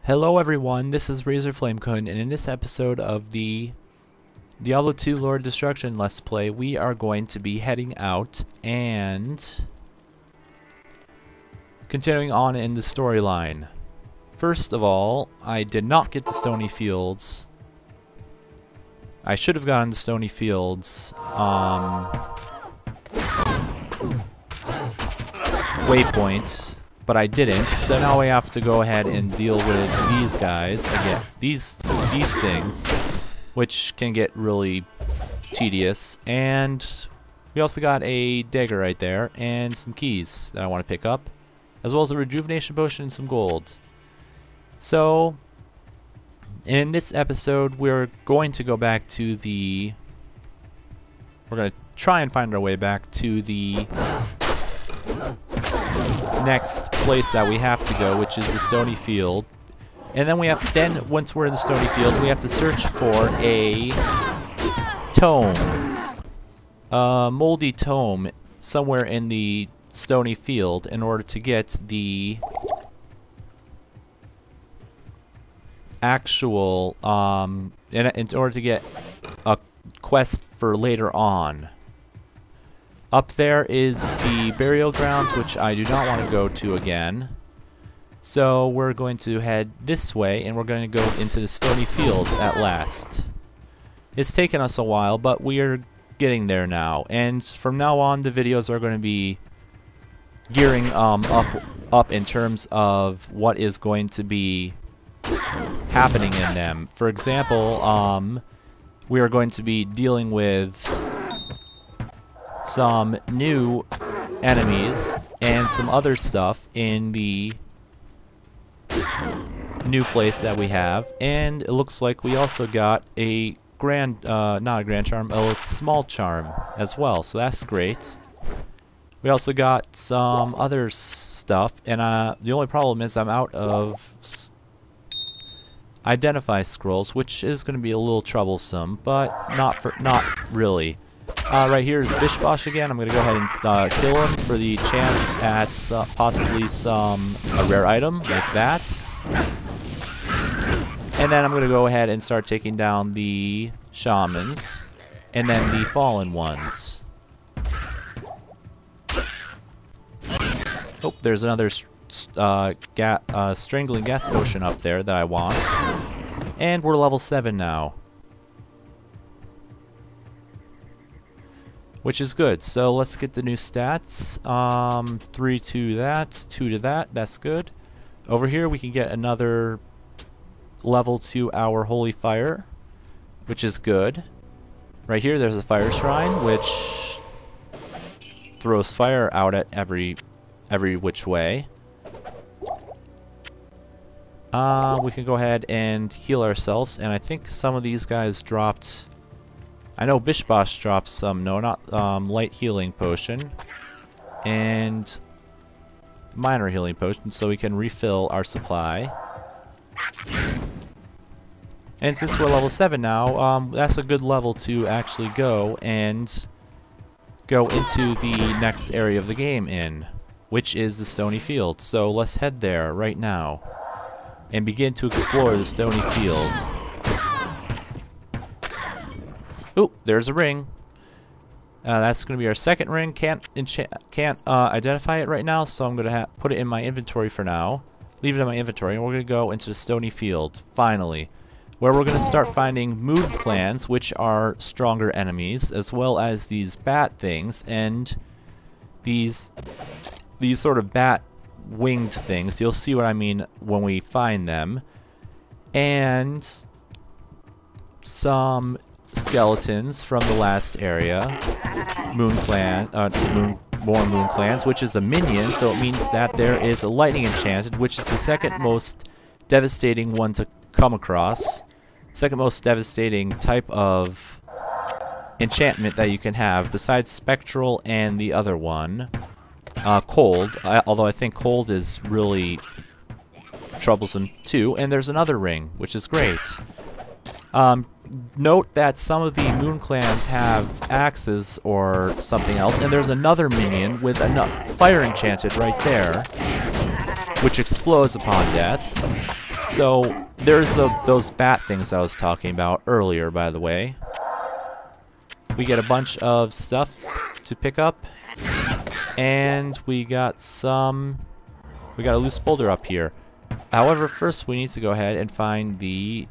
Hello everyone, this is Razorflamekun, and in this episode of the Diablo 2 Lord Destruction Let's Play, we are going to be heading out and continuing on in the storyline. First of all, I did not get to Stony Fields. I should have gotten to Stony Fields waypoint, but I didn't, so now we have to go ahead and deal with these guys again. These things, which can get really tedious. And we also got a dagger right there and some keys that I want to pick up, as well as a rejuvenation potion and some gold. So in this episode, we're going to go back to the... We're going to try and find our way back to the next place that we have to go, which is the Stony Field. And then once we're in the Stony Field, we have to search for a tome, a moldy tome somewhere in the Stony Field in order to get the actual in order to get a quest for later on. Up there is the burial grounds, which I do not want to go to again. So we're going to head this way, and we're going to go into the Stony Fields at last. It's taken us a while, but we are getting there now. And from now on, the videos are going to be gearing up in terms of what is going to be happening in them. For example, we are going to be dealing with some new enemies and some other stuff in the new place that we have, and it looks like we also got a not a grand charm, a small charm as well, so that's great. We also got some other stuff, and the only problem is I'm out of identify scrolls, which is going to be a little troublesome, but not really. Right here is Bishbosh again. I'm going to go ahead and kill him for the chance at possibly a rare item like that. And then I'm going to go ahead and start taking down the shamans and then the fallen ones. Oh, there's another strangling gas potion up there that I want. And we're level 7 now, which is good. So let's get the new stats. 3 to that, 2 to that. That's good. Over here we can get another level to our holy fire, which is good. Right here there's a fire shrine, which throws fire out at every which way. We can go ahead and heal ourselves, and I think some of these guys dropped... I know Bishbosh dropped some, no, not light healing potion and minor healing potion, so we can refill our supply. And since we're level 7 now, that's a good level to actually go into the next area of the game in, which is the Stony Field. So let's head there right now and begin to explore the Stony Field. Oh, there's a ring. That's going to be our second ring. Can't identify it right now, so I'm going to put it in my inventory for now. Leave it in my inventory, and we're going to go into the Stony Field, finally, where we're going to start finding moon clans, which are stronger enemies, as well as these bat things, and these sort of bat winged things. You'll see what I mean when we find them. And some skeletons from the last area, more moon clans, which is a minion, so it means that there is a lightning enchanted, which is the second most devastating one to come across, second most devastating type of enchantment that you can have, besides spectral and the other one, cold, although I think cold is really troublesome too. And there's another ring, which is great. Note that some of the moon clans have axes or something else, and there's another minion with a fire enchanted right there, which explodes upon death. So there's those bat things I was talking about earlier, by the way. We get a bunch of stuff to pick up, and we got a loose boulder up here. However, first we need to go ahead and find the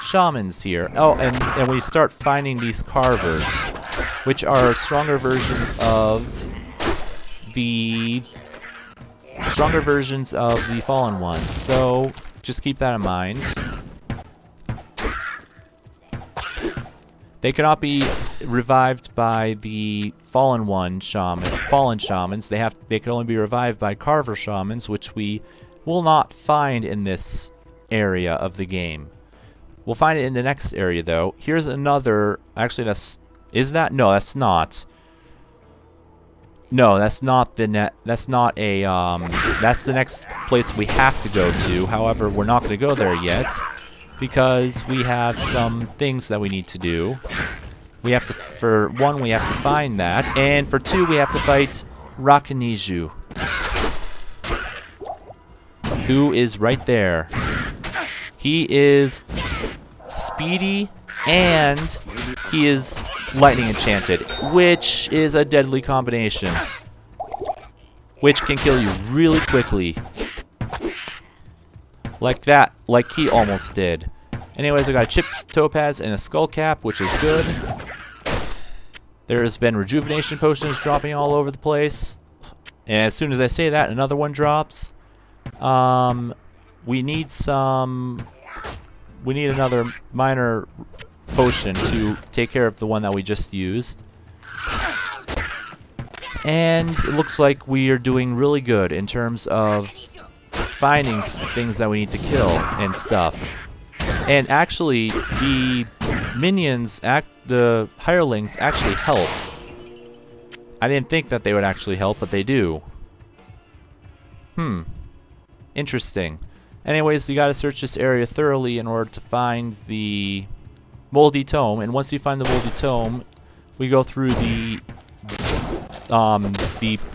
shamans here. Oh, and we start finding these carvers, which are stronger versions of the fallen ones. So just keep that in mind. They cannot be revived by the fallen shamans. They can only be revived by carver shamans, which we will not find in this area of the game. We'll find it in the next area, though. Here's another. Actually, that's not. No, that's not the net. That's not a. That's the next place we have to go to. However, we're not going to go there yet because we have some things that we need to do. We have to, for one, we have to find that, and for two, we have to fight Rakaniju, who is right there. He is speedy and he is lightning enchanted, which is a deadly combination, which can kill you really quickly. Like that, like he almost did. Anyways, I got a chipped topaz and a skull cap, which is good. There's been rejuvenation potions dropping all over the place. And as soon as I say that, another one drops. We need another minor potion to take care of the one that we just used. And it looks like we are doing really good in terms of finding things that we need to kill and stuff. And actually, the minions, the hirelings, actually help. I didn't think that they would actually help, but they do. Interesting. Anyways, you gotta search this area thoroughly in order to find the moldy tome. And once you find the moldy tome, we go through the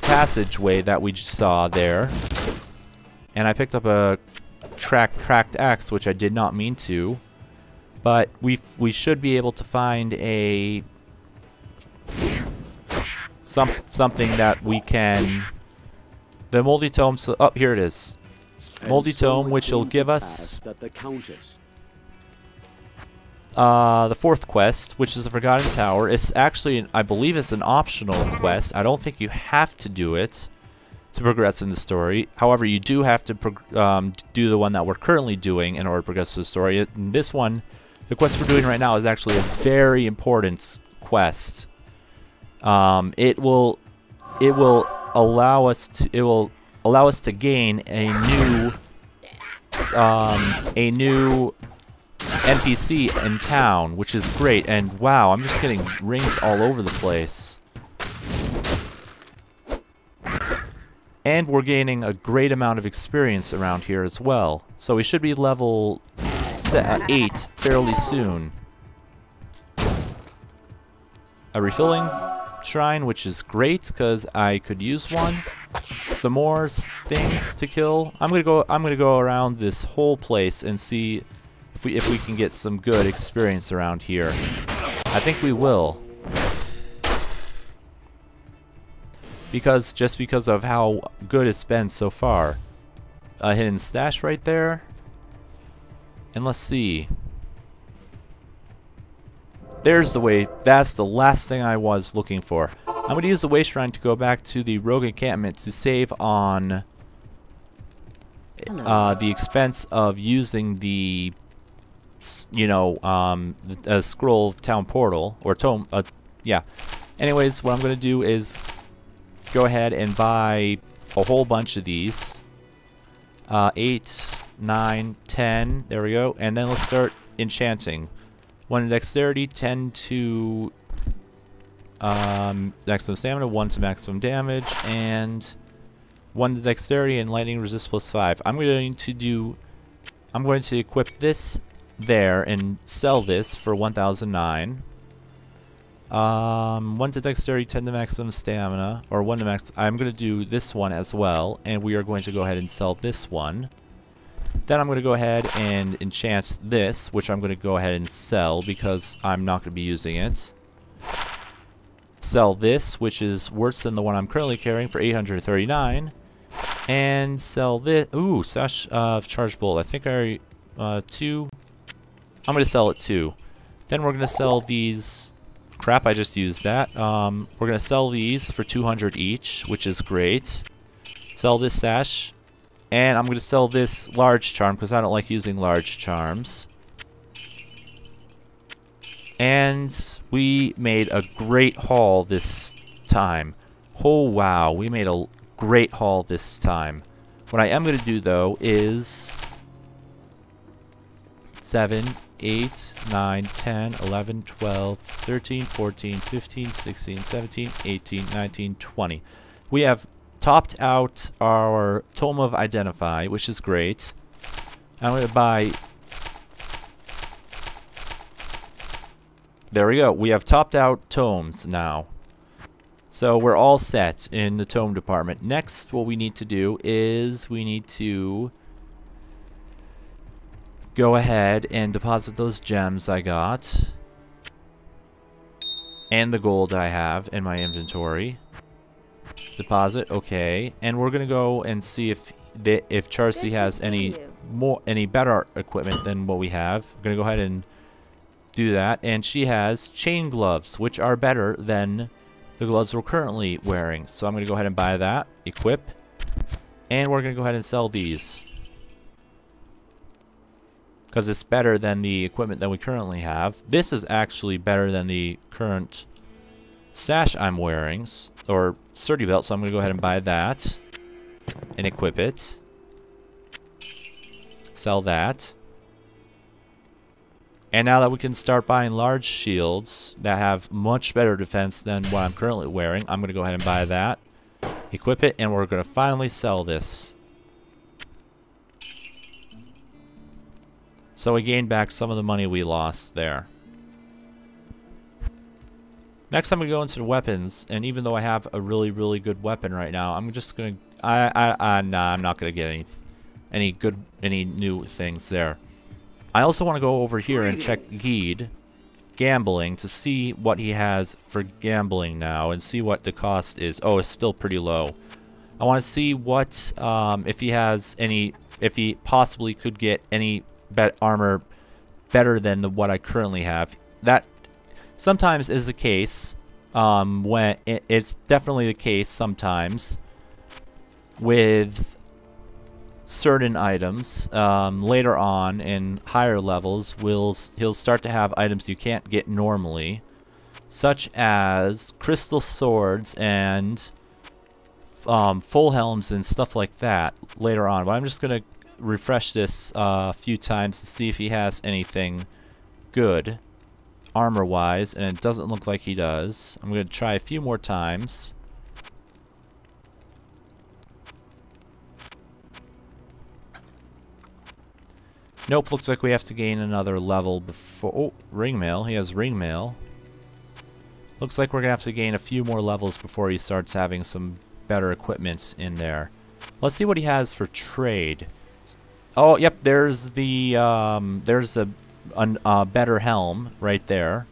passageway that we just saw there. And I picked up a cracked axe, which I did not mean to. But we should be able to find a something that we can. The moldy tome. Oh, here it is. Moldy tome, which will give us the fourth quest, which is the Forgotten Tower. It's actually, I believe, it's an optional quest. I don't think you have to do it to progress in the story. However, you do have to do the one that we're currently doing in order to progress the story. And this one, the quest we're doing right now, is actually a very important quest. It will allow us to gain a new NPC in town, which is great. And wow, I'm just getting rings all over the place. And we're gaining a great amount of experience around here as well. So we should be level 8 fairly soon. A refilling shrine, which is great because I could use one. Some more things to kill. I'm gonna go around this whole place and see if we can get some good experience around here. I think we will. Just because of how good it's been so far. A hidden stash right there. And let's see. There's the way. That's the last thing I was looking for. I'm going to use the way shrine to go back to the rogue encampment to save on the expense of using the, scroll of town portal or tome. Yeah. Anyways, what I'm going to do is go ahead and buy a whole bunch of these. 8, 9, 10. There we go. And then let's start enchanting. 1 to dexterity, 10 to maximum stamina, 1 to maximum damage, and 1 to dexterity and lightning resist +5. I'm going to equip this there and sell this for 1009. 1 to dexterity, 10 to maximum stamina, or 1 to max. I'm going to do this one as well, and we are going to go ahead and sell this one. Then I'm going to go ahead and enchant this, which I'm going to go ahead and sell because I'm not going to be using it. Sell this, which is worse than the one I'm currently carrying, for 839. And sell this. Ooh, Sash of Charge Bolt. I think I 2. I'm going to sell it 2. Then we're going to sell these. Crap, I just used that. We're going to sell these for 200 each, which is great. Sell this sash. And I'm going to sell this large charm because I don't like using large charms. And we made a great haul this time. Oh, wow. We made a great haul this time. What I am going to do, though, is 7, 8, 9, 10, 11, 12, 13, 14, 15, 16, 17, 18, 19, 20. We have topped out our Tome of Identify, which is great. I'm going to buy... There we go. We have topped out tomes now. So we're all set in the tome department. Next, what we need to do is we need to go ahead and deposit those gems I got. And the gold I have in my inventory. Deposit, okay. And we're gonna go and see if Charcy has any better equipment than what we have. We're gonna go ahead and do that. And she has chain gloves, which are better than the gloves we're currently wearing. So I'm gonna go ahead and buy that, equip, and we're gonna go ahead and sell these because it's better than the equipment that we currently have. This is actually better than the current sash I'm wearing, or sturdy belt, so I'm going to go ahead and buy that and equip it. Sell that. And now that we can start buying large shields that have much better defense than what I'm currently wearing, I'm going to go ahead and buy that, equip it, and we're going to finally sell this. So we gained back some of the money we lost there. Next, I'm going to go into the weapons, and even though I have a really, really good weapon right now, I'm just going to... Nah, I'm not going to get any new things there. I also want to go over here and check Geed, gambling, to see what he has for gambling now, and see what the cost is. Oh, it's still pretty low. I want to see what, if he has any, if he possibly could get any armor better than what I currently have. That sometimes is the case, when it's definitely the case sometimes with certain items. Later on in higher levels, he'll start to have items you can't get normally, such as crystal swords and full helms and stuff like that later on. But I'm just gonna refresh this a few times to see if he has anything good armor wise, and it doesn't look like he does. I'm going to try a few more times. Nope, looks like we have to gain another level before... Oh, ring mail. He has ring mail. Looks like we're going to have to gain a few more levels before he starts having some better equipment in there. Let's see what he has for trade. Oh, yep, there's the better helm right there.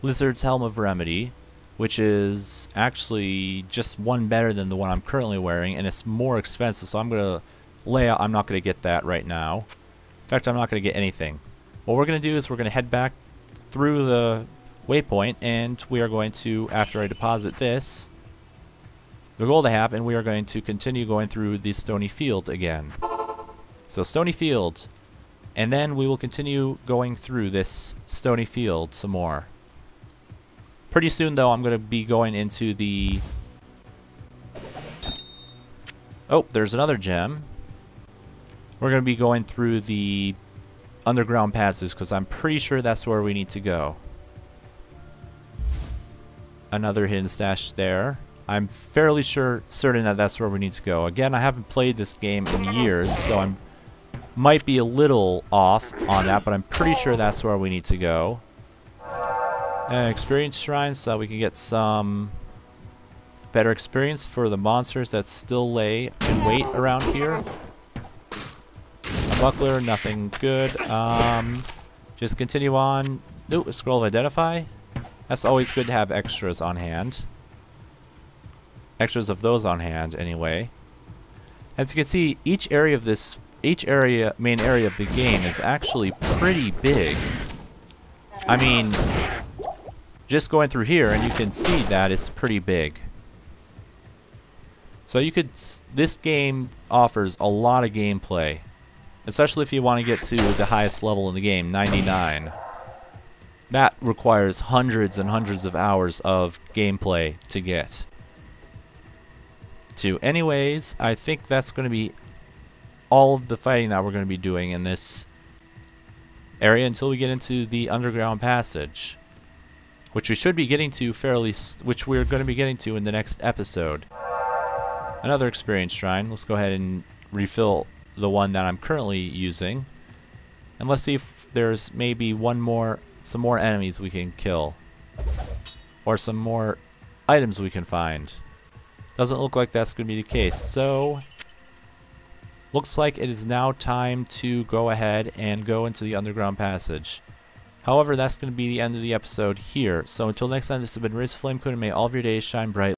Lizard's Helm of Remedy, which is actually just one better than the one I'm currently wearing, and it's more expensive, so I'm going to lay out. I'm not going to get that right now. In fact, I'm not going to get anything. What we're going to do is we're going to head back through the waypoint, and we are going to, after I deposit this, the gold I have, and we are going to continue going through the Stony Field again. So Stony Field, and then we will continue going through this Stony Field some more. Pretty soon, though, I'm going to be going into the... Oh, there's another gem. We're going to be going through the underground passes, because I'm pretty sure that's where we need to go. Another hidden stash there. I'm fairly certain that that's where we need to go. Again, I haven't played this game in years, so I might be a little off on that, but I'm pretty sure that's where we need to go. Experience shrine, so that we can get some better experience for the monsters that still lay in wait around here. I'm Buckler, nothing good. Just continue on. Ooh, a scroll of identify. That's always good to have extras on hand. Extras of those on hand, anyway. As you can see, each main area of the game is actually pretty big. I mean, just going through here, and you can see that it's pretty big. So this game offers a lot of gameplay, especially if you want to get to the highest level in the game, 99. That requires hundreds and hundreds of hours of gameplay to get to. Anyways, I think that's going to be all of the fighting that we're going to be doing in this area until we get into the underground passage, which we should be getting to which we're going to be getting to in the next episode. Another experience shrine. Let's go ahead and refill the one that I'm currently using, and let's see if there's maybe some more enemies we can kill, or some more items we can find. Doesn't look like that's going to be the case, so looks like it is now time to go ahead and go into the underground passage. However, that's going to be the end of the episode here. So until next time, this has been Razorflamekun, and may all of your days shine bright.